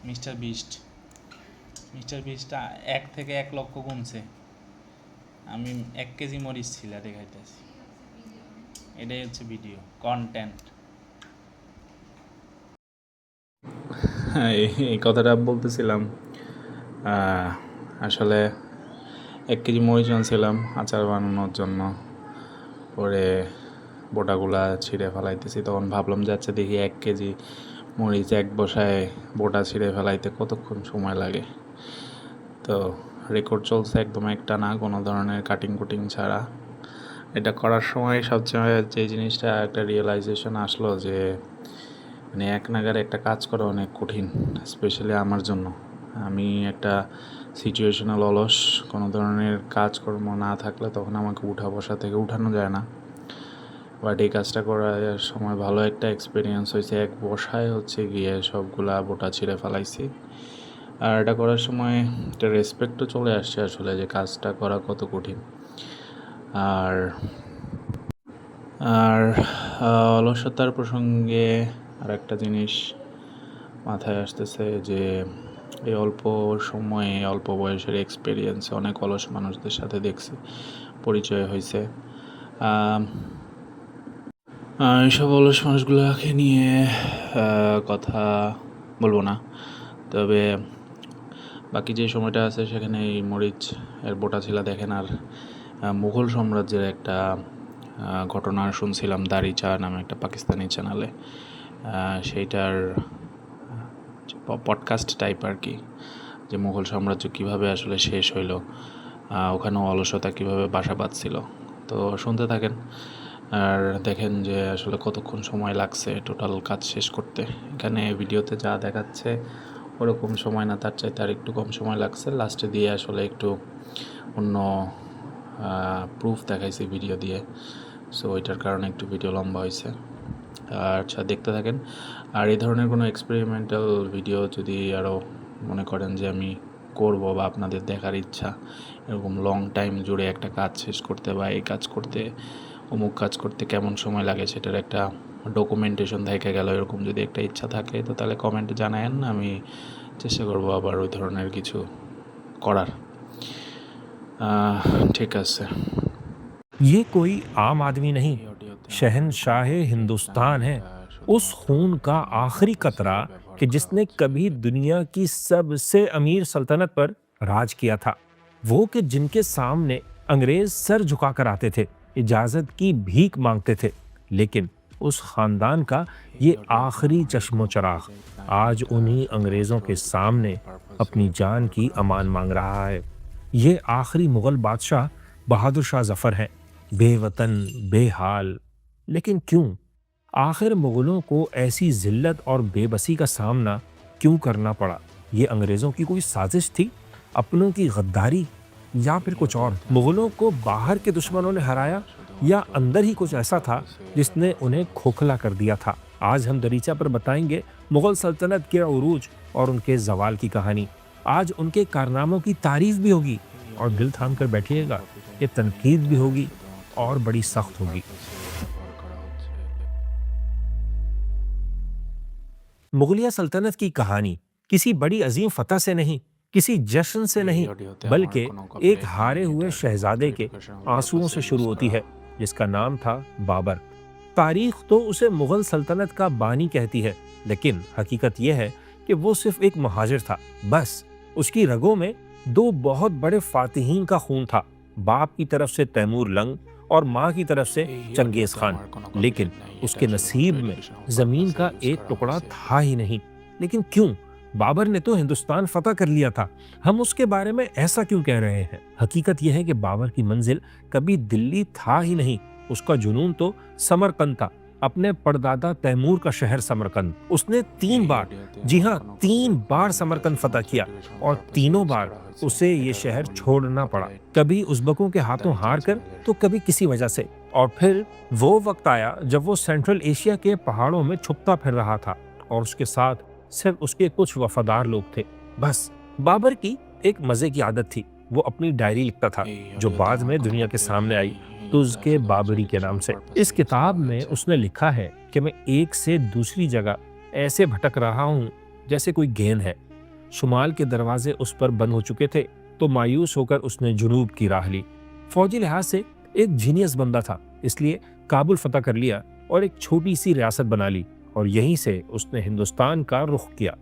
Mister beast. Mister beast 1 থেকে 1 লক্ষ গুনছে, আমি 1 কেজি মরিচ ছিলাতে খাইতেছি। এটাই হচ্ছে ভিডিও কন্টেন্ট। হ্যাঁ, এই কথাটা বলতেছিলাম। আসলে 1 কেজি মরিচ আনছিলাম আচার বানানোর জন্য। পরে বোটাগুলা ছিঁড়ে ফেলাইতেছি, তখন ভাবলাম যে আচ্ছা দেখি 1 কেজি মরিচ এক বসায় বোটা ছিঁড়ে ফেলাইতে কতক্ষণ সময় লাগে। তো রেকর্ড চলছে একদম একটা না, কোনো ধরনের কাটিং কুটিং ছাড়া। এটা করার সময় সবচেয়ে যে জিনিসটা একটা রিয়েলাইজেশন আসলো যে মানে এক নাগারে একটা কাজ করা অনেক কঠিন, স্পেশালি আমার জন্য। আমি একটা সিচুয়েশনাল অলস, কোনো ধরনের কাজকর্ম না থাকলে তখন আমাকে উঠা বসা থেকে উঠানো যায় না। বাট এই কাজটা করার সময় ভালো একটা এক্সপিরিয়েন্স হয়েছে। এক বসায় হচ্ছে গিয়ে সবগুলা বোটা ছিঁড়ে ফেলাইছি। আর এটা করার সময় একটা রেসপেক্টও চলে আসছে আসলে, যে কাজটা করা কত কঠিন। আর আর অলসতার প্রসঙ্গে আর একটা জিনিস মাথায় আসতেছে যে এই অল্প সময়ে অল্প বয়সের এক্সপিরিয়েন্সে অনেক অলস মানুষদের সাথে দেখছি, পরিচয় হয়েছে। এইসব অলস মানুষগুলোকে নিয়ে কথা বলবো না, তবে বাকি যে সময়টা আছে সেখানে এই মরিচ এর বোটা ছিলা দেখেন। আর মুঘল সাম্রাজ্যের একটা ঘটনা শুনছিলাম দাড়ি চা নামে একটা পাকিস্তানি চ্যানেলে, সেইটার পডকাস্ট টাইপ আর কি, যে মুঘল সাম্রাজ্য কীভাবে আসলে শেষ হইলো, ওখানেও অলসতা কীভাবে বাসা বাঁধছিল। তো শুনতে থাকেন আর দেখেন যে আসলে কতক্ষণ সময় লাগছে টোটাল কাজ শেষ করতে। এখানে ভিডিওতে যা দেখাচ্ছে ওরকম সময় না, তার চাইতে আর একটু কম সময় লাগছে। লাস্টে দিয়ে আসলে একটু অন্য প্রুফ দেখাইছি ভিডিও দিয়ে, সো ওইটার কারণে একটু ভিডিও লম্বা হয়েছে। আচ্ছা, দেখতে থাকেন। আর এই ধরনের কোনো এক্সপেরিমেন্টাল ভিডিও যদি আরও মনে করেন যে আমি করব বা আপনাদের দেখার ইচ্ছা, এরকম লং টাইম জুড়ে একটা কাজ শেষ করতে বা এই কাজ করতে অমুক কাজ করতে কেমন সময় লাগে সেটার একটা ডকুমেন্টেশন থেকে গেল, এরকম যদি একটা ইচ্ছা থাকে তো তাহলে কমেন্টে জানায়েন, আমি চেষ্টা করব আবার ওই ধরনের কিছু করার। ঠিক আছে। ये कोई आम आदमी नहीं, शहंशाह हिंदुस्तान है। उस खून का आखिरी कतरा कि जिसने कभी दुनिया की सबसे अमीर सल्तनत पर राज किया था। वो कि जिनके सामने अंग्रेज सर झुकाकर आते थे, इजाजत की भीख मांगते थे, लेकिन उस खानदान का ये आखिरी चश्मो चराग आज उन्हीं अंग्रेजों के सामने अपनी जान की अमान मांग रहा है। ये आखिरी मुगल बादशाह बहादुर शाह जफर हैं, बेवतन बेहाल। लेकिन क्यों? आखिर मुगलों को ऐसी जिल्लत और बेबसी का सामना क्यों करना पड़ा? ये अंग्रेजों की कोई साजिश थी, अपनों की गद्दारी, या फिर कुछ और? मुगलों को बाहर के दुश्मनों ने हराया या अंदर ही कुछ ऐसा था जिसने उन्हें खोखला कर दिया था? आज हम दरीचा पर बताएंगे मुगल सल्तनत के उरूज और उनके जवाल की कहानी। आज उनके कारनामों की तारीफ भी होगी और दिल थाम कर बैठिएगा, ये तनकीद भी होगी और बड़ी सख्त होगी। मुगलिया सल्तनत की कहानी किसी बड़ी अजीम फतह से नहीं, किसी जश्न से नहीं, बल्कि एक हारे हुए शहजादे के आंसुओं से शुरू होती है, जिसका नाम था बाबर। तारीख तो उसे मुगल सल्तनत का बानी कहती है, लेकिन हकीकत यह है कि वो सिर्फ एक मुहाजिर था। बस उसकी रगों में दो बहुत बड़े फातिहीन का खून था, बाप की तरफ से तैमूर लंग और माँ की तरफ से चंगेज खान। लेकिन उसके नसीब में जमीन का एक टुकड़ा था ही नहीं। लेकिन क्यों? बाबर ने तो हिंदुस्तान फतह कर लिया था, हम उसके बारे में ऐसा क्यों कह रहे हैं? हकीकत यह है कि बाबर की मंजिल कभी दिल्ली था ही नहीं, उसका जुनून तो समरकंद था, अपने परदादा तैमूर का शहर समरकंद। उसने 3 बार, जी हाँ 3 बार समरकंद फतह किया और तीनों बार उसे ये शहर छोड़ना पड़ा, कभी उज़्बकों के हाथों हार कर तो कभी किसी वजह से। और फिर वो वक्त आया जब वो सेंट्रल एशिया के पहाड़ों में छुपता फिर रहा था और उसके साथ सिर्फ उसके कुछ वफादार लोग थे। बस बाबर की एक मजे की आदत थी, वो अपनी डायरी लिखता था, जो बाद में दुनिया के सामने आई तुज़ के बाबरी के नाम से। इस किताब में उसने लिखा है कि मैं एक से दूसरी जगह ऐसे भटक रहा हूँ जैसे कोई गेंद है, शुमाल के दरवाजे उस पर बंद हो चुके थे, तो मायूस होकर उसने जुनूब की राह ली। फौजी लिहाज से एक जीनियस बंदा था, इसलिए काबुल फतह कर लिया और एक छोटी सी रियासत बना ली, और यहीं से उसने हिंदुस्तान का रुख किया।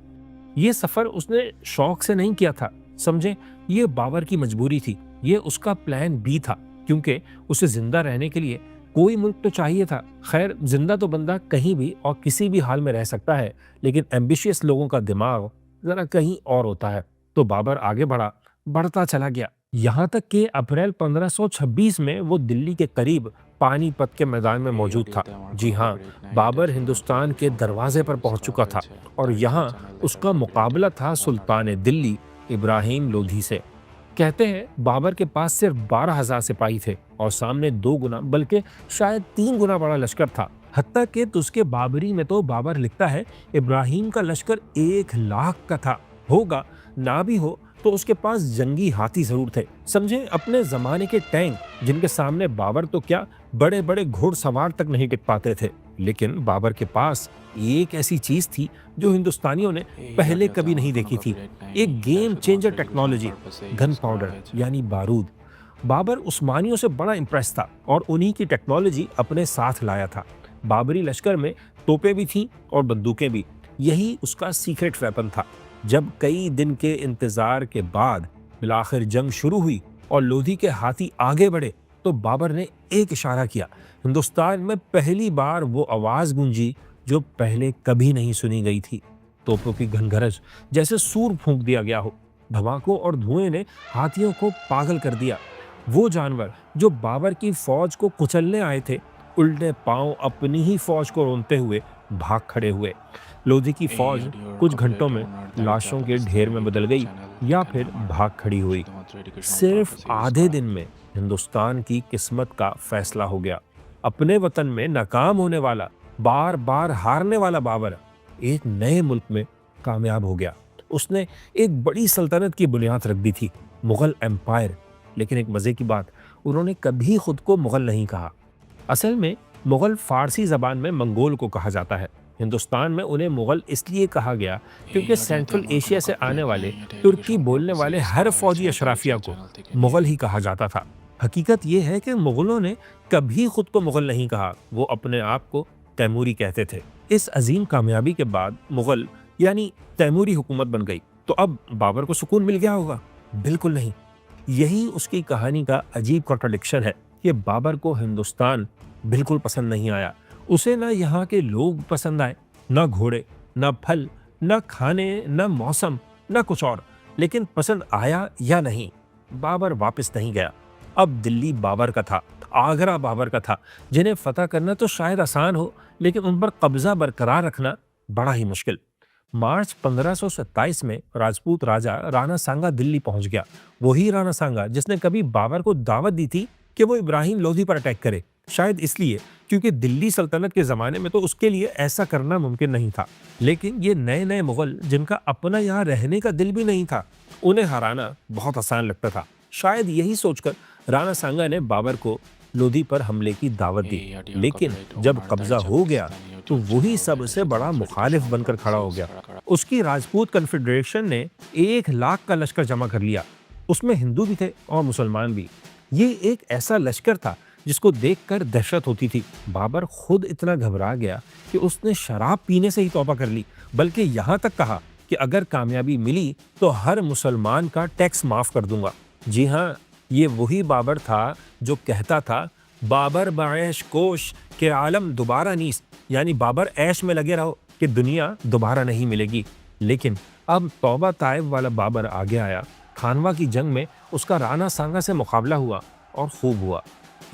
ये सफर उसने शौक से नहीं किया था, समझे, ये बाबर की मजबूरी थी, ये उसका प्लान बी था, क्योंकि उसे जिंदा रहने के लिए कोई मुल्क तो चाहिए था। खैर, जिंदा तो बंदा कहीं भी और किसी भी हाल में रह सकता है, लेकिन एम्बिशियस लोगों का दिमाग जरा कहीं और होता है। तो बाबर आगे बढ़ता चला गया, यहाँ तक कि अप्रैल 1526 में वो दिल्ली के करीब पानीपत के मैदान में मौजूद था। जी हाँ, बाबर हिंदुस्तान के दरवाजे पर पहुंच चुका था, और यहाँ उसका मुकाबला था सुल्तान दिल्ली इब्राहिम लोधी से। कहते हैं बाबर के पास सिर्फ 12,000 सिपाही थे, और सामने 2 गुना बल्कि शायद 3 गुना बड़ा लश्कर था। हत्ता कि तुस्के बाबरी में तो बाबर लिखता है इब्राहिम का लश्कर 1,00,000 का था। होगा, ना भी हो तो उसके पास जंगी हाथी जरूर थे, समझे, अपने जमाने के टैंक, जिनके सामने बाबर तो क्या बड़े बड़े घुड़सवार तक नहीं टिक पाते थे। लेकिन बाबर के पास एक ऐसी चीज थी जो हिंदुस्तानियों ने पहले कभी नहीं देखी थी, एक game changer technology, gun powder यानी बारूद। बाबर उस्मानियों से बड़ा इंप्रेस था और उन्हीं की टेक्नोलॉजी अपने साथ लाया था। बाबरी लश्कर में तोपें भी थीं और बंदूकें भी, यही उसका सीक्रेट वेपन था। जब कई दिन के इंतजार के बाद बिलाखिर जंग शुरू हुई और लोधी के हाथी आगे बढ़े, तो बाबर ने एक इशारा किया। हिंदुस्तान में पहली बार वो आवाज गूंजी जो पहले कभी नहीं सुनी गई थी। तोपों की घनघरज जैसे सूर फूंक दिया गया हो। धमाकों और धुएं ने हाथियों को पागल कर दिया। वो जानवर जो बाबर की फौज को कुचलने आए थे, उल्टे पांव अपनी ही फौज को रोनते हुए भाग खड़े हुए। लोधी की फौज कुछ घंटों में लाशों के ढेर में बदल गई या फिर भाग खड़ी हुई। सिर्फ आधे दिन में हिंदुस्तान की किस्मत का फैसला हो गया। अपने वतन में नाकाम होने वाला, बार बार हारने वाला बाबर एक नए मुल्क में कामयाब हो गया। उसने एक बड़ी सल्तनत की बुनियाद रख दी थी, मुगल एम्पायर। लेकिन एक मजे की बात, उन्होंने कभी खुद को मुगल नहीं कहा। असल में मुगल फारसी जबान में मंगोल को कहा जाता है। हिंदुस्तान में उन्हें मुगल इसलिए कहा गया क्योंकि सेंट्रल एशिया से आने वाले तुर्की बोलने वाले हर फौजी अशराफिया को मुगल ही कहा जाता था। हकीकत यह है कि मुगलों ने कभी खुद को मुगल नहीं कहा, वो अपने आप को तैमूरी कहते थे। इस अजीम कामयाबी के बाद मुगल यानी तैमूरी हुकूमत बन गई, तो अब बाबर को सुकून मिल गया होगा? बिल्कुल नहीं। यही उसकी कहानी का अजीब कॉन्ट्रडिक्शन है कि बाबर को हिंदुस्तान बिल्कुल पसंद नहीं आया। उसे ना यहाँ के लोग पसंद आए, ना घोड़े, ना फल, ना खाने, ना मौसम, ना कुछ और। लेकिन पसंद आया या नहीं, बाबर वापस नहीं गया। अब दिल्ली बाबर का था, आगरा बाबर का था, जिन्हें फतह करना तो शायद आसान हो, लेकिन उन पर कब्जा बरकरार रखना बड़ा ही मुश्किल। मार्च 1527 में राजपूत राजा राणा सांगा दिल्ली पहुंच गया। वही राणा सांगा जिसने कभी बाबर को दावत दी थी कि वो इब्राहिम लोधी पर अटैक करे, शायद इसलिए क्योंकि दिल्ली सल्तनत के ज़माने में तो उसके लिए ऐसा करना मुमकिन नहीं था। लेकिन ये नए नए मुगल जिनका अपना यहाँ रहने का दिल भी नहीं था, उन्हें हराना बहुत आसान लगता था। शायद यही सोचकर राणा सांगा ने बाबर को लोधी पर हमले की दावत दी। लेकिन जब कब्जा हो गया तो वही सबसे बड़ा मुखालिफ बनकर खड़ा हो गया। उसकी राजपूत कन्फेडरेशन ने 1,00,000 का लश्कर जमा कर लिया। उसमें हिंदू भी थे और मुसलमान भी। ये एक ऐसा लश्कर था जिसको देखकर दहशत होती थी। बाबर खुद इतना घबरा गया कि उसने शराब पीने से ही तौबा कर ली, बल्कि यहाँ तक कहा कि अगर कामयाबी मिली तो हर मुसलमान का टैक्स माफ कर दूंगा। जी हाँ, ये वही बाबर था जो कहता था, बाबर बाएश कोश के आलम दोबारा नीस, यानी बाबर ऐश में लगे रहो कि दुनिया दोबारा नहीं मिलेगी। लेकिन अब तौबा ताइब वाला बाबर आगे आया। खानवा की जंग में उसका राणा सांगा से मुकाबला हुआ और खूब हुआ।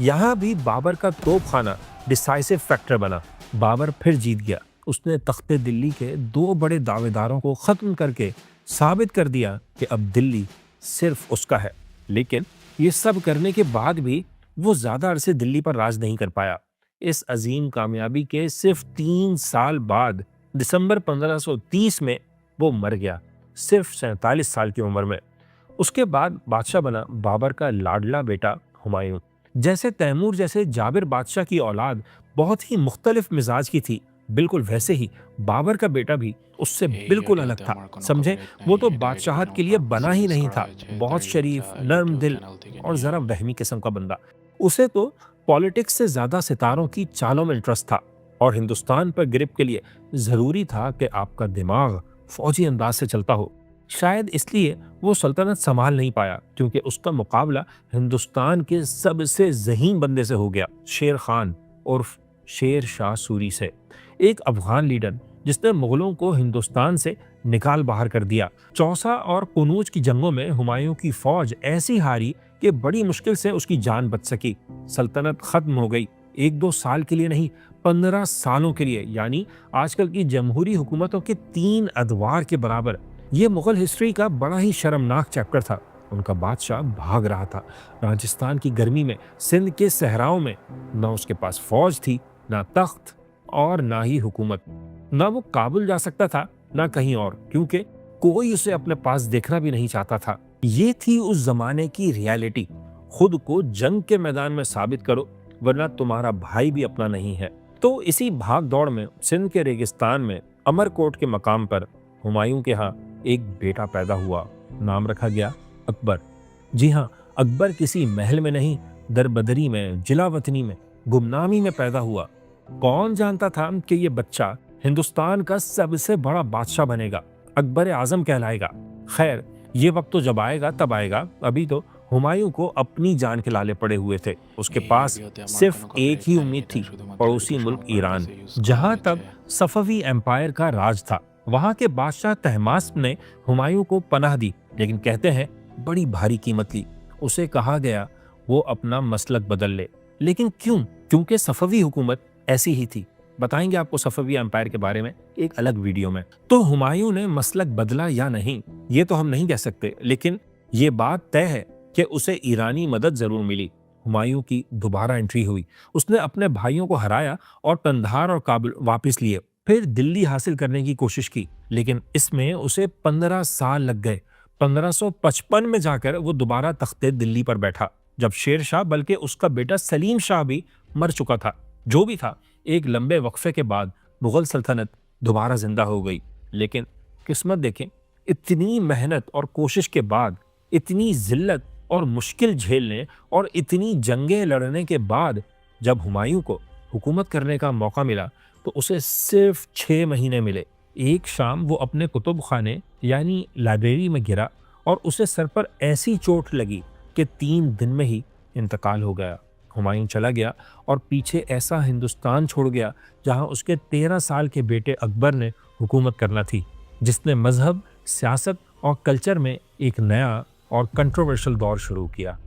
यहाँ भी बाबर का तोपखाना डिसाइसिव फैक्टर बना। बाबर फिर जीत गया। उसने तख्ते दिल्ली के 2 बड़े दावेदारों को खत्म करके साबित कर दिया कि अब दिल्ली सिर्फ उसका है। लेकिन ये सब करने के बाद भी वो ज्यादा अरसे दिल्ली पर राज नहीं कर पाया। इस अजीम कामयाबी के सिर्फ 3 साल बाद दिसंबर 1530 में वो मर गया, सिर्फ 47 साल की उम्र में। उसके बाद बादशाह बना बाबर का लाडला बेटा हुमायूं। जैसे तैमूर जैसे जाबिर बादशाह की औलाद बहुत ही मुख्तलिफ मिजाज की थी, बिल्कुल वैसे ही बाबर का बेटा भी उससे बिल्कुल अलग था। समझे, वो तो बादशाहत के लिए बना ही नहीं था। बहुत शरीफ, नर्म दिल और जरा वहमी किस्म का बंदा। उसे तो पॉलिटिक्स से ज्यादा सितारों की चालों में इंटरेस्ट था और हिंदुस्तान पर ग्रिप के लिए जरूरी था कि आपका दिमाग फौजी अंदाज से चलता हो। शायद इसलिए वो सल्तनत संभाल नहीं पाया, क्योंकि उसका मुकाबला हिंदुस्तान के सबसे ज़हीन बंदे से हो गया, शेर खान उर्फ शेर शाह सूरी से। एक अफगान लीडर जिसने मुगलों को हिंदुस्तान से निकाल बाहर कर दिया। चौसा और कनूज की जंगों में हुमायूं की फौज ऐसी हारी कि बड़ी मुश्किल से उसकी जान बच सकी। सल्तनत खत्म हो गई, एक दो साल के लिए नहीं, 15 सालों के लिए, यानी आजकल की जमहूरी हुकूमतों के 3 अदवार के बराबर। ये मुगल हिस्ट्री का बड़ा ही शर्मनाक चैप्टर था। उनका बादशाह भाग रहा था राजस्थान की गर्मी में, सिंध के सहराओं में। ना उसके पास फौज थी, ना तख्त और ना ही हुकूमत। ना वो काबुल जा सकता था, ना कहीं और, क्योंकि कोई उसे अपने पास देखना भी नहीं चाहता था। ये थी उस जमाने की रियलिटी। खुद को जंग के मैदान में साबित करो, वरना तुम्हारा भाई भी अपना नहीं है। तो इसी भाग दौड़ में सिंध के रेगिस्तान में अमरकोट के मकाम पर हुमायूं के यहाँ एक बेटा पैदा हुआ। नाम रखा गया अकबर। जी हाँ, अकबर किसी महल में नहीं, दरबदरी में, जिलावतनी में, गुमनामी में पैदा हुआ। कौन जानता था कि ये बच्चा हिंदुस्तान का सबसे बड़ा बादशाह बनेगा, अकबर आजम कहलाएगा। खैर, ये वक्त तो जब आएगा तब आएगा। अभी तो हुमायूं को अपनी जान के लाले पड़े हुए थे। उसके पास सिर्फ एक ही उम्मीद थी, पड़ोसी मुल्क ईरान, जहां तब सफवी एम्पायर का राज था। वहां के बादशाह तहमास्प ने हुमायूं को पनाह दी, लेकिन कहते हैं बड़ी भारी कीमत ली। उसे कहा गया वो अपना मसलक बदल ले। लेकिन क्यों? क्योंकि सफवी हुकूमत ऐसी ही थी। बताएंगे आपको सफवी एम्पायर के बारे में एक अलग वीडियो में। तो हुमायूं ने मसलक बदला या नहीं, ये तो हम नहीं कह सकते, लेकिन ये बात तय है कि उसे ईरानी मदद जरूर मिली। हुमायूं की दोबारा एंट्री हुई। उसने अपने भाइयों को हराया और कंधार और काबुल वापस लिए। फिर दिल्ली हासिल करने की कोशिश की, लेकिन इसमें उसे 15 साल लग गए। 1555 में जाकर वो दोबारा तख्ते दिल्ली पर बैठा, जब शेर शाह बल्कि उसका बेटा सलीम शाह भी मर चुका था। जो भी था, एक लंबे वक्फे के बाद मुगल सल्तनत दोबारा जिंदा हो गई। लेकिन किस्मत देखें, इतनी मेहनत और कोशिश के बाद, इतनी जिल्लत और मुश्किल झेलने और इतनी जंगें लड़ने के बाद जब हुमायूं को हुकूमत करने का मौका मिला, तो उसे सिर्फ 6 महीने मिले। एक शाम वो अपने कुतुब खाने यानी लाइब्रेरी में गिरा और उसे सर पर ऐसी चोट लगी कि 3 दिन में ही इंतकाल हो गया। हुमायूं चला गया और पीछे ऐसा हिंदुस्तान छोड़ गया जहां उसके 13 साल के बेटे अकबर ने हुकूमत करना थी, जिसने मजहब, सियासत और कल्चर में एक नया और कंट्रोवर्शियल दौर शुरू किया।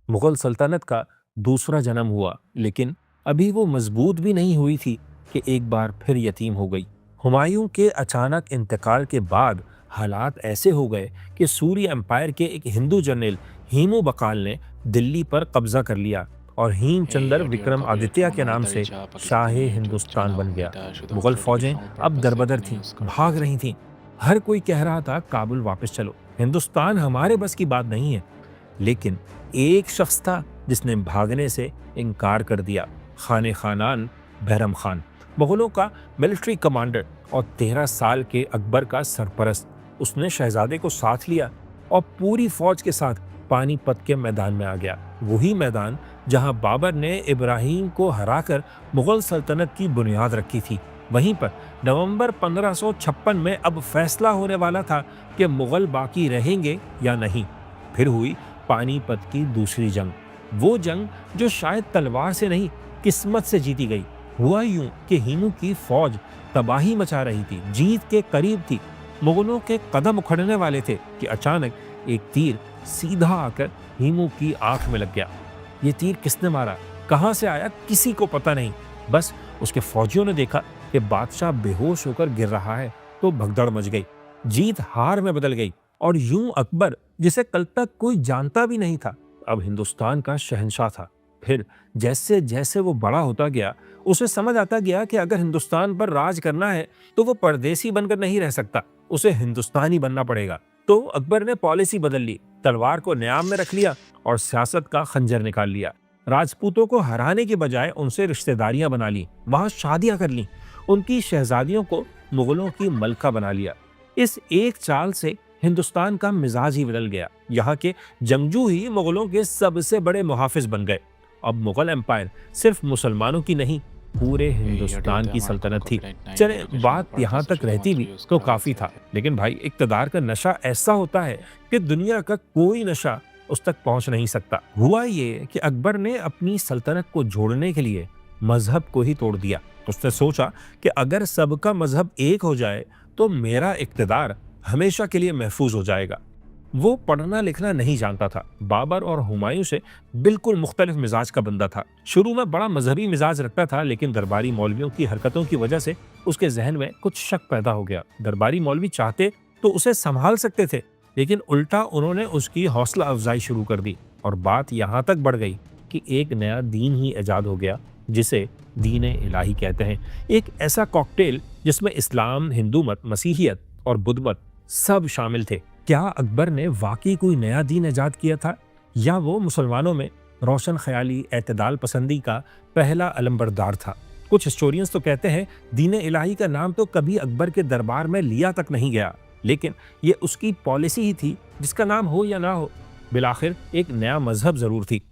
मुगल सल्तनत का दूसरा जन्म हुआ, लेकिन अभी वो मजबूत भी नहीं हुई थी कि एक बार फिर यतीम हो गई। हुमायूं के अचानक इंतकाल के बाद हालात ऐसे हो गए कि सूरी एम्पायर के एक हिंदू जनरल हीमू बकाल ने दिल्ली पर कब्जा कर लिया और हेमचंद्र विक्रम आदित्य के नाम से शाह हिंदुस्तान बन गया। मुगल फौजें अब दरबदर थीं, भाग रही थीं। हर कोई कह रहा था काबुल वापस चलो, हिंदुस्तान हमारे बस की बात नहीं है। लेकिन एक शख्स था जिसने भागने से इनकार कर दिया, खाने खानान बहरम खान, मुगलों का मिलिट्री कमांडर और 13 साल के अकबर का सरपरस्त। उसने शहजादे को साथ लिया और पूरी फौज के साथ पानीपत के मैदान में आ गया। वही मैदान जहां बाबर ने इब्राहिम को हराकर मुगल सल्तनत की बुनियाद रखी थी। वहीं पर नवंबर 1556 में अब फैसला होने वाला था कि मुगल बाकी रहेंगे या नहीं। फिर हुई पानीपत की दूसरी जंग, वो जंग जो शायद तलवार से नहीं, किस्मत से जीती गई। हुआ यूं कि हीमू की फौज तबाही मचा रही थी, जीत के करीब थी, मुगलों के कदम उखड़ने वाले थे कि अचानक एक तीर सीधा आकर हीमू की आंख में लग गया। ये तीर किसने मारा, कहां से आया, किसी को पता नहीं। बस उसके फौजियों ने देखा कि बादशाह बेहोश होकर गिर रहा है, तो भगदड़ मच गई, जीत हार में बदल गई और यूं अकबर, जिसे कल तक कोई जानता भी नहीं था, अब हिंदुस्तान का शहंशाह था। फिर जैसे जैसे वो बड़ा होता गया, उसे समझ आता गया कि अगर हिंदुस्तान पर राज करना है तो वो परदेसी बनकर नहीं रह सकता, उसे हिंदुस्तानी बनना पड़ेगा। तो अकबर ने पॉलिसी बदल ली, तलवार को न्याम में रख लिया और सियासत का खंजर निकाल लिया। राजपूतों को हराने के बजाय उनसे रिश्तेदारियां बना ली, वहां शादियां कर ली, उनकी शहजादियों को मुगलों की मलका बना लिया। इस एक चाल से हिंदुस्तान का मिजाज ही बदल गया। यहाँ के जंगजू ही मुगलों के सबसे बड़े मुहाफिज बन गए। अब मुगल एम्पायर सिर्फ मुसलमानों की नहीं, पूरे हिंदुस्तान की सल्तनत थी। चले, बात यहाँ तक रहती भी तो काफी था, लेकिन भाई इक्तदार का नशा ऐसा होता है कि दुनिया का कोई नशा उस तक पहुंच नहीं सकता। हुआ ये कि अकबर ने अपनी सल्तनत को जोड़ने के लिए मजहब को ही तोड़ दिया। उसने सोचा कि अगर सबका मजहब एक हो जाए तो मेरा इक्तदार हमेशा के लिए महफूज हो जाएगा। वो पढ़ना लिखना नहीं जानता था, बाबर और हुमायूं से बिल्कुल मुख्तलिफ मिजाज का बंदा था। शुरू में बड़ा मजहबी मिजाज रखता था, लेकिन दरबारी मौलवियों की हरकतों की वजह से उसके जहन में कुछ शक पैदा हो गया। दरबारी मौलवी चाहते तो उसे संभाल सकते थे, लेकिन उल्टा उन्होंने उसकी हौसला अफजाई शुरू कर दी और बात यहाँ तक बढ़ गई कि एक नया दीन ही ईजाद हो गया, जिसे दीन इलाही कहते हैं। एक ऐसा कॉकटेल जिसमें इस्लाम, हिंदू मत, मसीहियत और बुद्ध मत सब शामिल थे। क्या अकबर ने वाकई कोई नया दीन ईजाद किया था, या वो मुसलमानों में रोशन ख्याली, एतदाल पसंदी का पहला अलंबरदार था? कुछ हिस्टोरियंस तो कहते हैं दीन इलाही का नाम तो कभी अकबर के दरबार में लिया तक नहीं गया, लेकिन ये उसकी पॉलिसी ही थी, जिसका नाम हो या ना हो, बिलाखिर एक नया मजहब जरूर थी।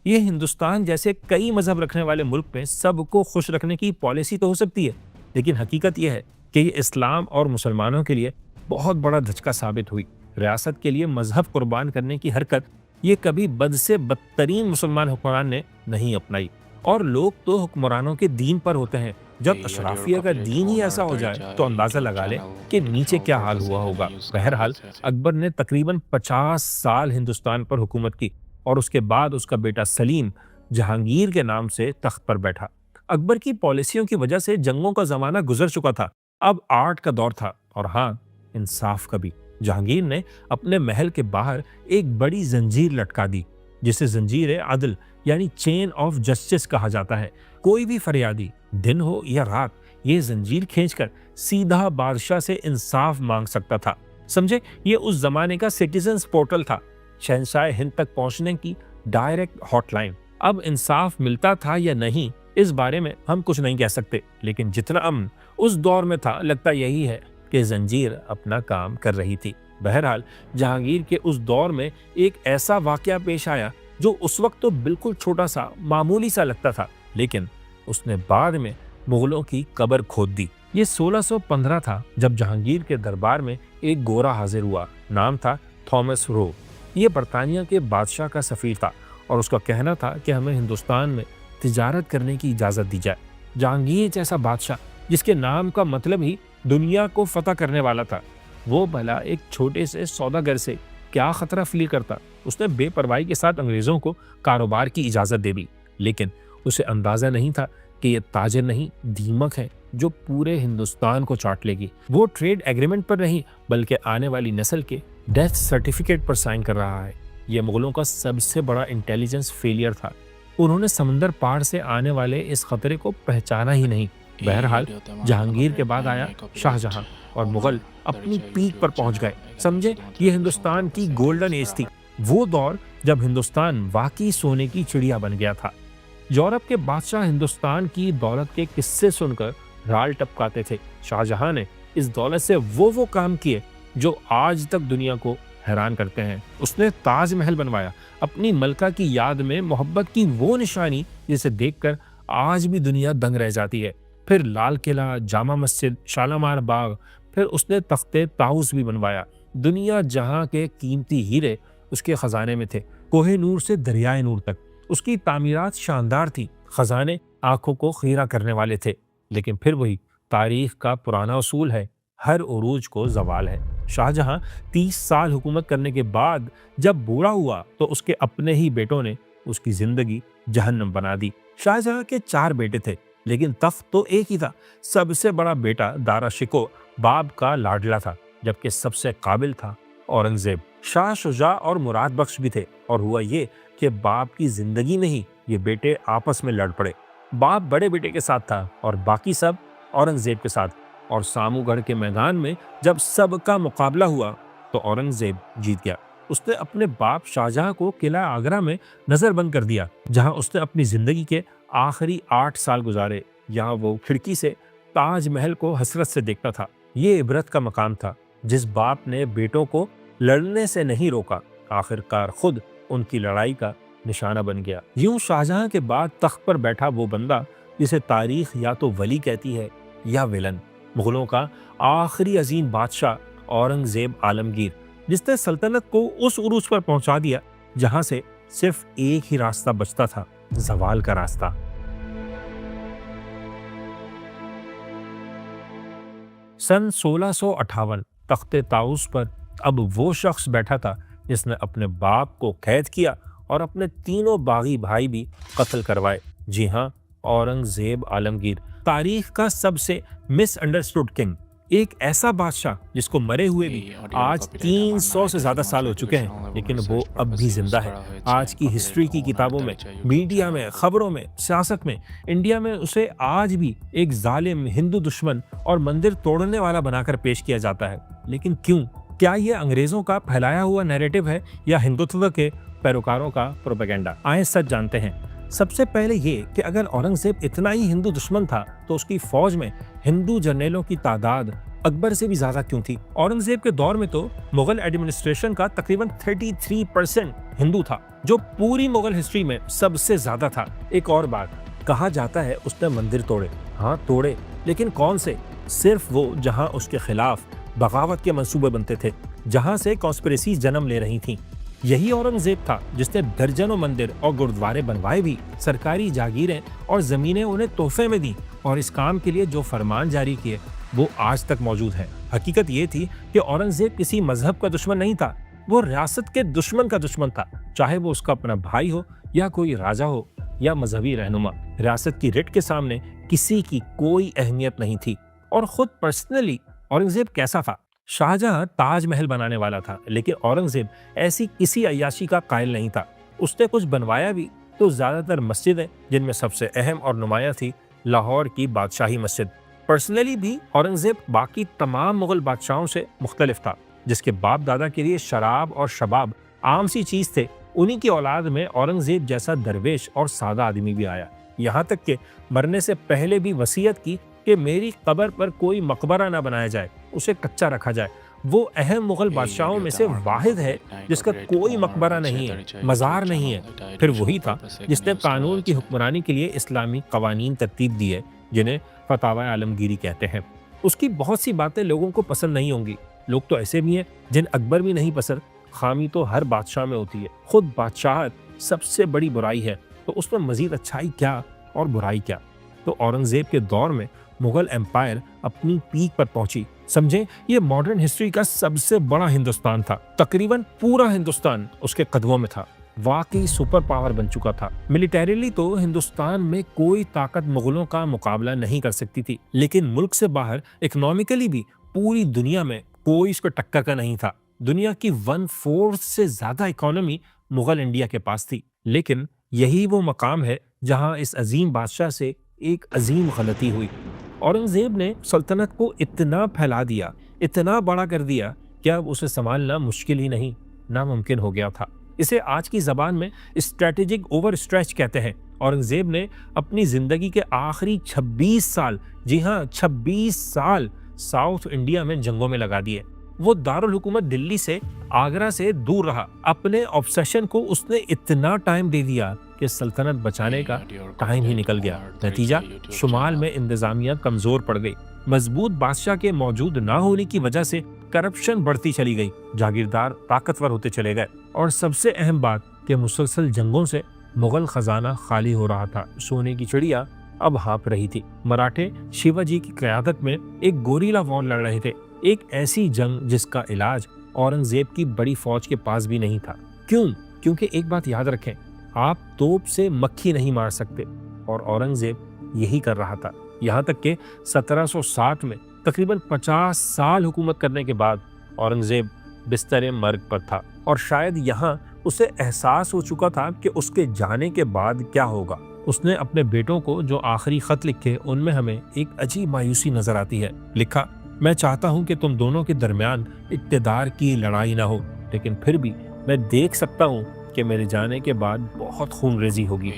ये हिंदुस्तान जैसे कई मजहब रखने वाले मुल्क में सबको खुश रखने की पॉलिसी तो हो सकती है, लेकिन हकीकत यह है कि ये इस्लाम और मुसलमानों के लिए बहुत बड़ा धचका साबित हुई। रियासत के लिए मजहब कुर्बान करने की हरकत ये कभी बद से बदतरीन मुसलमान हुक्मरान ने नहीं अपनाई। और लोग तो हुक्मरानों के दीन पर होते हैं। जब अशराफिया का दीन ही ऐसा हो जाए तो अंदाजा लगा ले कि नीचे क्या हाल हुआ होगा। बहरहाल अकबर ने तकरीबन 50 साल हिंदुस्तान पर हुकूमत की और उसके बाद उसका बेटा सलीम जहांगीर के नाम से तख्त पर बैठा। अकबर की पॉलिसियों की वजह से जंगों का जमाना गुजर चुका था, अब आर्ट का दौर था, और हाँ, इंसाफ का भी। जहांगीर ने अपने महल के बाहर एक बड़ी जंजीर लटका दी, जिसे जंजीर अदल यानी चेन ऑफ जस्टिस कहा जाता है। कोई भी फरियादी दिन हो या रात ये जंजीर खींचकर सीधा बादशाह से इंसाफ मांग सकता था। समझे, ये उस जमाने का सिटीजन्स पोर्टल था, शहंशाह हिंद तक पहुंचने की डायरेक्ट हॉटलाइन। अब इंसाफ मिलता था या नहीं, इस बारे में हम कुछ नहीं कह सकते, लेकिन जितना अमन उस दौर में था, लगता यही है कि जंजीर अपना काम कर रही थी। बहरहाल जहांगीर के उस दौर में एक ऐसा वाकया पेश आया जो उस वक्त तो बिल्कुल छोटा सा, मामूली सा लगता था, लेकिन उसने बाद में मुगलों की कब्र खोद दी। ये 1615 था जब जहांगीर के दरबार में एक गोरा हाजिर हुआ। नाम था थॉमस रो। ये बरतानिया के बादशाह का सफीर था और उसका कहना था कि हमें हिंदुस्तान में तिजारत करने की इजाज़त दी जाए। जहांगीर जैसा बादशाह, जिसके नाम का मतलब ही दुनिया को फतह करने वाला था, वो भला एक छोटे से सौदागर से क्या खतरा फील करता। उसने बेपरवाही के साथ अंग्रेजों को कारोबार की इजाज़त दे दी, लेकिन उसे अंदाज़ा नहीं था कि ये ताजिर नहीं, दीमक है जो पूरे हिंदुस्तान को चाट लेगी। वो ट्रेड एग्रीमेंट पर नहीं, बल्कि आने वाली नस्ल के डेथ सर्टिफिकेट पर साइन कर रहा है। यह मुगलों का सबसे बड़ा इंटेलिजेंस फेलियर था। उन्होंने समंदर पार से आने वाले इस खतरे को पहचाना ही नहीं। बहरहाल जहांगीर के बाद आया शाहजहां और मुगल अपनी पीक पर पहुंच गए। समझे, ये हिंदुस्तान की गोल्डन एज थी, वो दौर जब हिंदुस्तान वाकई सोने की चिड़िया बन गया था। यूरोप के बादशाह हिंदुस्तान की दौलत के किस्से सुनकर राल टपकाते थे। शाहजहां ने इस दौलत से वो काम किए जो आज तक दुनिया को हैरान करते हैं। उसने ताजमहल बनवाया, अपनी मलका की याद में मोहब्बत की वो निशानी जिसे देखकर आज भी दुनिया दंग रह जाती है। फिर लाल किला, जामा मस्जिद, शालामार बाग, फिर उसने तख्ते ताउस भी बनवाया। दुनिया जहां के कीमती हीरे उसके खजाने में थे, कोहे नूर से दरियाए नूर तक। उसकी तामीरात शानदार थी, खजाने आंखों को खीरा करने वाले थे। लेकिन फिर वही तारीख का पुराना उसूल है, हर उरूज को जवाल है। शाहजहां 30 साल हुकूमत करने के बाद जब बूढ़ा हुआ तो उसके अपने ही बेटों ने उसकी जिंदगी जहन्नम बना दी। शाहजहां के 4 बेटे थे, लेकिन तख्त तो एक ही था। सबसे बड़ा बेटा दारा शिको बाब का लाडला था, जबकि सबसे काबिल था औरंगजेब। शाह शुजा और मुराद बख्श भी थे, और हुआ ये कि बाप की जिंदगी में ही ये बेटे आपस में लड़ पड़े। बाप बड़े बेटे के साथ था और बाकी सब औरंगजेब के साथ। और सामूगढ़ के मैदान में जब सबका मुकाबला हुआ तो औरंगजेब जीत गया। उसने अपने बाप शाहजहां को किला आगरा में नजरबंद कर दिया, जहां उसने अपनी जिंदगी के आखिरी 8 साल गुजारे। यहाँ वो खिड़की से ताजमहल को हसरत से देखता था। ये इबरत का मकाम था। जिस बाप ने बेटों को लड़ने से नहीं रोका, आखिरकार खुद उनकी लड़ाई का निशाना बन गया। यूं शाहजहां के बाद तख्त पर बैठा वो बंदा जिसे तारीख या तो वली कहती है या विलन, मुगलों का आखिरी अजीम बादशाह औरंगजेब आलमगीर, जिसने सल्तनत को उस उरूज पर पहुंचा दिया जहां से सिर्फ एक ही रास्ता बचता था, जवाल का रास्ता। सन 1658 तख्ते ताउस पर अब वो शख्स बैठा था जिसने अपने बाप को कैद किया और अपने तीनों बागी भाई भी कत्ल करवाए। जी हाँ, औरंगजेब आलमगीर, तारीख का सबसे मिसअंडरस्टूड किंग, एक ऐसा बादशाह जिसको मरे हुए भी आज 300 से ज्यादा साल हो चुके हैं, लेकिन वो अब भी जिंदा है। आज की हिस्ट्री की किताबों में, मीडिया में, खबरों में, सियासत में, इंडिया में उसे आज भी एक जालिम, हिंदू दुश्मन और मंदिर तोड़ने वाला बनाकर पेश किया जाता है। लेकिन क्यों? क्या ये अंग्रेजों का फैलाया हुआ नैरेटिव है या हिंदुत्व के पैरोकारों का प्रोपेगेंडा? आए सच जानते हैं। सबसे पहले ये कि अगर औरंगजेब इतना ही हिंदू दुश्मन था तो उसकी फौज में हिंदू जर्नलों की तादाद अकबर से भी ज्यादा क्यों थी? औरंगजेब के दौर में तो मुगल एडमिनिस्ट्रेशन का तकरीबन 33% हिंदू था, जो पूरी मुगल हिस्ट्री में सबसे ज्यादा था। एक और बात, कहा जाता है उसने मंदिर तोड़े। हाँ तोड़े, लेकिन कौन से? सिर्फ वो जहाँ उसके खिलाफ बगावत के मंसूबे बनते थे, जहाँ से कॉन्स्पिरेसी जन्म ले रही थी। यही औरंगजेब था जिसने दर्जनों मंदिर और गुरुद्वारे बनवाए भी, सरकारी जागीरें और जमीनें उन्हें तोहफे में दी, और इस काम के लिए जो फरमान जारी किए वो आज तक मौजूद है। हकीकत ये थी कि औरंगजेब किसी मजहब का दुश्मन नहीं था, वो रियासत के दुश्मन का दुश्मन था, चाहे वो उसका अपना भाई हो या कोई राजा हो या मजहबी रहनुमा। रियासत की रिट के सामने किसी की कोई अहमियत नहीं थी। और खुद पर्सनली औरंगजेब कैसा था? शाहजहां ताजमहल बनाने वाला था, लेकिन औरंगजेब ऐसी किसी अय्याशी का कायल नहीं था। उसने कुछ बनवाया भी तो ज्यादातर मस्जिदें, जिनमें सबसे अहम और नुमाया थी लाहौर की बादशाही मस्जिद। पर्सनली भी औरंगजेब बाकी तमाम मुगल बादशाहों से मुख्तलिफ था। जिसके बाप दादा के लिए शराब और शबाब आम सी चीज थे, उन्हीं की औलाद में औरंगजेब जैसा दरवेश और सादा आदमी भी आया। यहाँ तक कि मरने से पहले भी वसीयत की कि मेरी कब्र पर कोई मकबरा ना बनाया जाए, उसे कच्चा रखा जाए। वो अहम मुगल बादशाहों में से वाहिद है जिसका कोई मकबरा नहीं है, मज़ार नहीं है। फिर वही था जिसने कानून की हुक्मरानी के लिए इस्लामी कवानीन तरतीब दी है, जिन्हें फतावा आलमगीरी कहते हैं। उसकी बहुत सी बातें लोगों को पसंद नहीं होंगी। लोग तो ऐसे भी हैं जिन अकबर भी नहीं पसंद। खामी तो हर बादशाह में होती है। खुद बादशाहत सबसे बड़ी बुराई है, तो उसमें मजीद अच्छाई क्या और बुराई क्या? तो औरंगजेब के दौर में मुगल एम्पायर अपनी पीक पर पहुंची। समझे, ये मॉडर्न हिस्ट्री का सबसे बड़ा हिंदुस्तान था। तकरीबन पूरा हिंदुस्तान उसके कदमों में था। वाकई सुपर पावर बन चुका था। मिलिटरीली तो हिंदुस्तान में कोई ताकत मुगलों का मुकाबला नहीं कर सकती थी, लेकिन मुल्क से बाहर इकोनॉमिकली भी पूरी दुनिया में कोई इसको टक्कर का नहीं था। दुनिया की 1/4 से ज्यादा इकोनॉमी मुगल इंडिया के पास थी। लेकिन यही वो मकाम है जहां इस अजीम बादशाह से एक अजीम गलती हुई। औरंगजेब ने सल्तनत को इतना फैला दिया, इतना बड़ा कर दिया कि अब उसे संभालना मुश्किल ही नहीं, नामुमकिन हो गया था। इसे आज की जबान में स्ट्रेटेजिक ओवर स्ट्रेच कहते हैं। औरंगजेब ने अपनी जिंदगी के आखिरी 26 साल, जी हाँ 26 साल, साउथ इंडिया में जंगों में लगा दिए। वो दारुल हुकूमत दिल्ली से, आगरा से दूर रहा। अपने ऑब्सेशन को उसने इतना टाइम दे दिया कि सल्तनत बचाने का टाइम ही निकल गया। नतीजा, शुमाल में इंतजामिया कमजोर पड़ गई। मजबूत बादशाह के मौजूद ना होने की वजह से करप्शन बढ़ती चली गई, जागीरदार ताकतवर होते चले गए, और सबसे अहम बात कि मुसलसल जंगों से मुगल खजाना खाली हो रहा था। सोने की चिड़िया अब हाँप रही थी। मराठे शिवाजी की क़यादत में एक गोरीला वॉर लड़ रहे थे। एक ऐसी जंग जिसका इलाज औरंगजेब की बड़ी फौज के पास भी नहीं था। क्यों? क्योंकि एक बात याद रखें, आप तोप से मक्खी नहीं मार सकते, और औरंगजेब यही कर रहा था। यहाँ तक कि 1760 में तकरीबन 50 साल हुकूमत करने के बाद औरंगजेब बिस्तर मर्ग पर था, और शायद यहाँ उसे एहसास हो चुका था कि उसके जाने के बाद क्या होगा। उसने अपने बेटों को जो आखिरी खत लिखे, उनमें हमें एक अजीब मायूसी नजर आती है। लिखा, मैं चाहता हूं कि तुम दोनों के दरमियान इक्तदार की लड़ाई ना हो, लेकिन फिर भी मैं देख सकता हूँ कि मेरे जाने के बाद बहुत खूनरेजी होगी।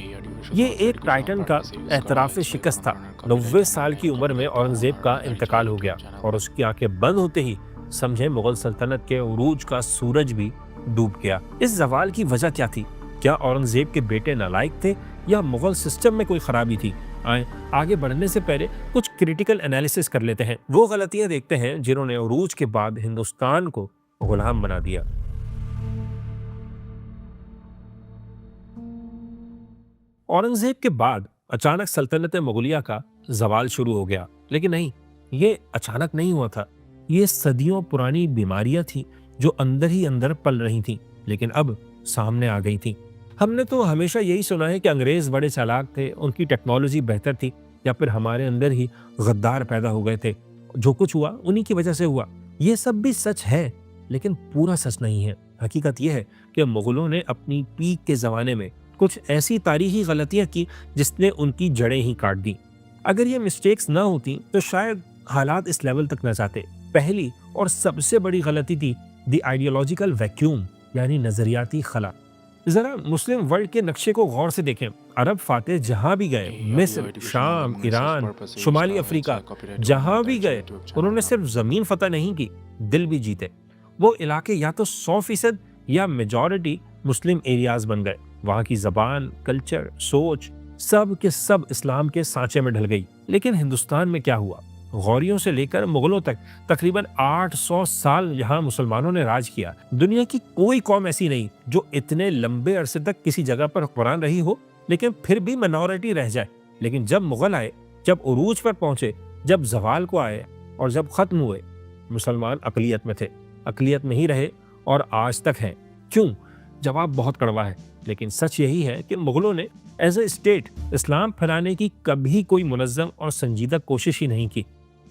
ये एक टाइटन का एतराफ़ शिकस्त था। 90 साल की उम्र में औरंगज़ेब का इंतकाल हो गया और उसकी आंखें बंद होते ही समझे मुगल सल्तनत के उरूज का सूरज भी डूब गया। इस जवाल की वजह क्या थी? क्या औरंगज़ेब के बेटे नालायक थे या मुगल सिस्टम में कोई खराबी थी? आए आगे बढ़ने से पहले कुछ क्रिटिकल एनालिसिस कर लेते हैं। वो गलतियां देखते हैं जिन्होंने उरूज के बाद हिंदुस्तान को गुलाम बना दिया। औरंगजेब के बाद अचानक सल्तनत मुगलिया का जवाल शुरू हो गया, लेकिन नहीं, ये अचानक नहीं हुआ था। ये सदियों पुरानी बीमारियां थी जो अंदर ही अंदर पल रही थीं, लेकिन अब सामने आ गई थीं। हमने तो हमेशा यही सुना है कि अंग्रेज बड़े चालाक थे, उनकी टेक्नोलॉजी बेहतर थी, या फिर हमारे अंदर ही गद्दार पैदा हो गए थे। जो कुछ हुआ उन्हीं की वजह से हुआ। ये सब भी सच है, लेकिन पूरा सच नहीं है। हकीकत यह है कि मुगलों ने अपनी पीक के जमाने में कुछ ऐसी तारीखी गलतियां की जिसने उनकी जड़ें ही काट दी। अगर ये मिस्टेक्स ना होती तो शायद हालात इस लेवल तक न जाते। पहली और सबसे बड़ी गलती थी द आइडियोलॉजिकल वैक्यूम, यानी नजरियाती खला। जरा मुस्लिम वर्ल्ड के नक्शे को गौर से देखें। अरब फातेह जहां भी गए, मिस्र, शाम, ईरान, शुमाली अफ्रीका, जहां भी गए, उन्होंने सिर्फ जमीन फतह नहीं की, दिल भी जीते। वो इलाके या तो 100% या मेजॉरिटी मुस्लिम एरियाज बन गए। वहां की जबान, कल्चर, सोच सब के सब इस्लाम के सांचे में ढल गई। लेकिन हिंदुस्तान में क्या हुआ? गौरियों से लेकर मुगलों तक तकरीबन 800 साल यहाँ मुसलमानों ने राज किया। दुनिया की कोई कौम ऐसी नहीं जो इतने लंबे अरसे तक किसी जगह पर हुक्मरान रही हो, लेकिन फिर भी मिनॉरिटी रह जाए। लेकिन जब मुगल आए, जब उरूज पर पहुंचे, जब जवाल को आए और जब खत्म हुए, मुसलमान अकलियत में थे, अकलियत में ही रहे और आज तक हैं। क्यों? जवाब बहुत कड़वा है, लेकिन सच यही है कि मुगलों ने एज ए स्टेट इस्लाम फैलाने की कभी कोई मुनज़्ज़म और संजीदा कोशिश ही नहीं की।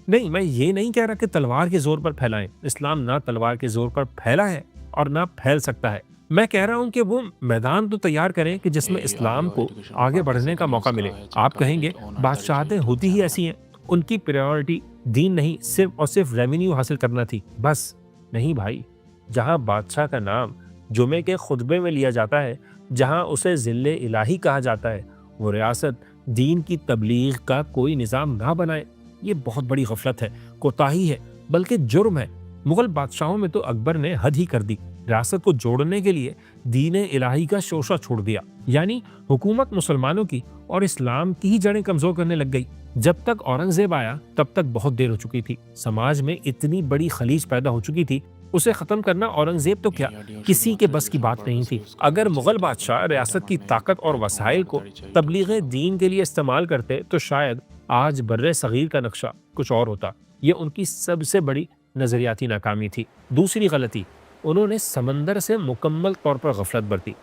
नहीं, मैं ये नहीं कह रहा कि तलवार के जोर पर फैलाएं। इस्लाम ना तलवार के जोर पर फैला है और ना फैल सकता है। मैं कह रहा हूं कि वो मैदान तो तैयार करें कि जिसमें इस्लाम को आगे बढ़ने का मौका मिले। आप कहेंगे बादशाहतें होती ही ऐसी हैं, उनकी प्रायोरिटी दीन नहीं, सिर्फ और सिर्फ रेवेन्यू हासिल करना थी, बस। नहीं भाई, जहां बादशाह का नाम जुमे के खुतबे में लिया जाता है, जहां उसे जिल्ले इलाही कहा जाता है, वो रियासत दीन की तबलीग का कोई निज़ाम ना बनाए, ये बहुत बड़ी गफलत है, कोताही है, बल्कि जुर्म है। मुगल बादशाहों में तो अकबर ने हद ही कर दी। रियासत को जोड़ने के लिए दीन इलाही का शोशा छोड़ दिया, यानी हुकूमत मुसलमानों की और इस्लाम की ही जड़ें कमजोर करने लग गई। जब तक औरंगजेब आया तब तक बहुत देर हो चुकी थी। समाज में इतनी बड़ी खलीज पैदा हो चुकी थी, उसे खत्म करना औरंगजेब तो क्या, किसी के बस की बात नहीं थी। अगर मुगल बादशाह रियासत की ताकत और वसाइल को तबलीग दीन के लिए इस्तेमाल करते तो शायद आज बर्रे सगीर का नक्शा कुछ और होता। ये उनकी सबसे बड़ी नजरियाती नाकामी थी। दूसरी गलती, उन्होंने समंदर से मुकम्मल तौर पर गफलत बरती।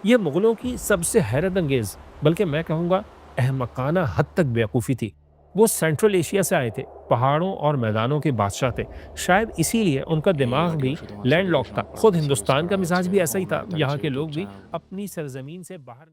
ये मुगलों की सबसे हैरत अंगेज, बल्कि मैं कहूँगा अहमकाना हद तक बेवकूफ़ी थी। वो सेंट्रल एशिया से आए थे, पहाड़ों और मैदानों के बादशाह थे। शायद इसीलिए उनका दिमाग भी लैंडलॉक था। खुद हिंदुस्तान का मिजाज भी ऐसा ही था। यहाँ के लोग भी अपनी सरजमीन से बाहर